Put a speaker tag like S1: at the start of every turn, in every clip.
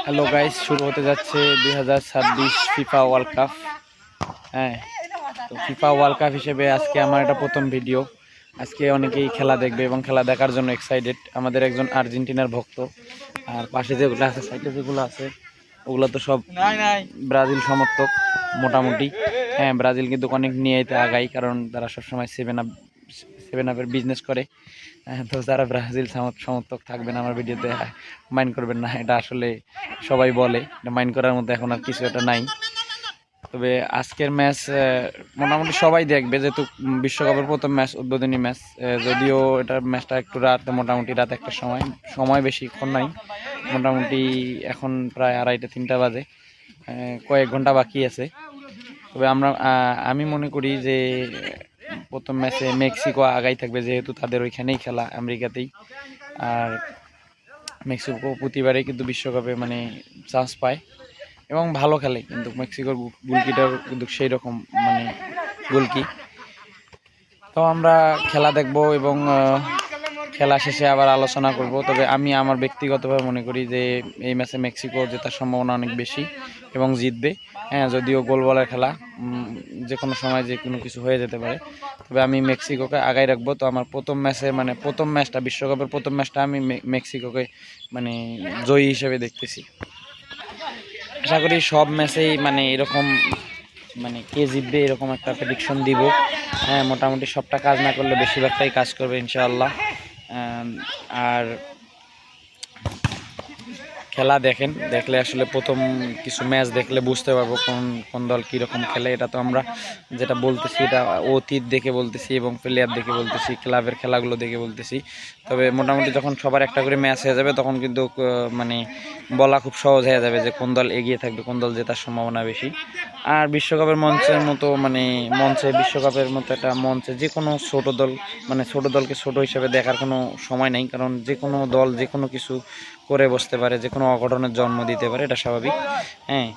S1: Hello guys, শুরু হতে যাচ্ছে 2026 ফিফা ওয়ার্ল্ড কাপ। হ্যাঁ, তো ফিফা ওয়ার্ল্ড কাপ হিসেবে আজকে আমার এটা প্রথম ভিডিও। আজকে অনেকেই খেলা দেখবে এবং খেলা দেখার জন্য এক্সাইটেড। আমাদের একজন আর্জেন্টিনার ভক্ত, আর পাশে যেগুলো আছে, সাইডে যেগুলো আছে ওগুলো তো সব ব্রাজিল সমর্থক মোটামুটি। হ্যাঁ, ব্রাজিল কিন্তু অনেক নিয়ে আগায়, কারণ তারা সবসময় সেভেন আপের বিজনেস করে। তো যারা ব্রাজিল সমর্থক থাকবেন আমার ভিডিওতে মাইন্ড করবেন না, এটা আসলে সবাই বলে, এটা মাইন্ড করার মধ্যে এখন আর কিছু এটা নাই। তবে আজকের ম্যাচ মোটামুটি সবাই দেখবে, যেহেতু বিশ্বকাপের প্রথম ম্যাচ, উদ্বোধনী ম্যাচ। যদিও এটার ম্যাচটা একটু মোটামুটি রাত একটার সময় বেশিক্ষণ নাই। মোটামুটি এখন প্রায় 2:30-3টা বাজে, কয়েক ঘন্টা বাকি আছে। তবে আমি মনে করি যে প্রথম ম্যাচে মেক্সিকো আগাই থাকবে, যেহেতু তাদের ওইখানেই খেলা, আমেরিকাতেই। আর মেক্সিকো প্রতিবারেই কিন্তু বিশ্বকাপে মানে চান্স পায় এবং ভালো খেলে, কিন্তু মেক্সিকোর গোলকিটার কিন্তু সেই রকম মানে গোলকি। তো আমরা খেলা দেখব এবং খেলা শেষে আবার আলোচনা করব। তবে আমি আমার ব্যক্তিগতভাবে মনে করি যে এই ম্যাচে মেক্সিকো জেতার সম্ভাবনা অনেক বেশি এবং জিতবে। হ্যাঁ, যদিও গোল বলার খেলা, যে কোনো সময় যে কোনো কিছু হয়ে যেতে পারে। তবে আমি মেক্সিকোকে আগায় রাখবো। তো আমার প্রথম ম্যাচটা, বিশ্বকাপের প্রথম ম্যাচটা আমি মেক্সিকোকে মানে জয়ী হিসেবে দেখতেছি। আশা করি সব ম্যাচেই মানে এরকম মানে কে জিতবে এরকম একটা প্রেডিকশন দিব। হ্যাঁ, মোটামুটি সবটা কাজ না করলে বেশিরভাগটাই কাজ করবে ইনশাআল্লাহ। আর খেলা দেখলে আসলে প্রথম কিছু ম্যাচ দেখলে বুঝতে পারবো কোন কোন দল কীরকম খেলে। এটা তো আমরা যেটা বলতেছি এটা অতীত দেখে বলতেছি এবং প্লেয়ার দেখে বলতেছি, ক্লাবের খেলাগুলো দেখে বলতেছি। তবে মোটামুটি যখন সবার একটা করে ম্যাচ হয়ে যাবে তখন কিন্তু মানে বলা খুব সহজ হয়ে যাবে যে কোন দল এগিয়ে থাকবে, কোন দল জেতার সম্ভাবনা বেশি। আর বিশ্বকাপের মঞ্চের মতো বিশ্বকাপের মতো একটা মঞ্চে যে কোনো ছোটো দল মানে ছোটো দলকে ছোটো হিসেবে দেখার কোনো সময় নেই, কারণ যে কোনো দল যে কোনো কিছু করে বসতে পারে, যে কোনো অঘটনের জন্ম দিতে পারে, এটা স্বাভাবিক। হ্যাঁ,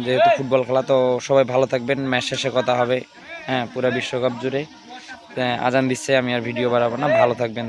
S1: যেহেতু ফুটবল খেলা, তো সবাই ভালো থাকবেন। ম্যাচ শেষে কথা হবে। হ্যাঁ, পুরো বিশ্বকাপ জুড়ে। আজান দিচ্ছে, আমি আর ভিডিও বাড়াবো না, ভালো থাকবেন।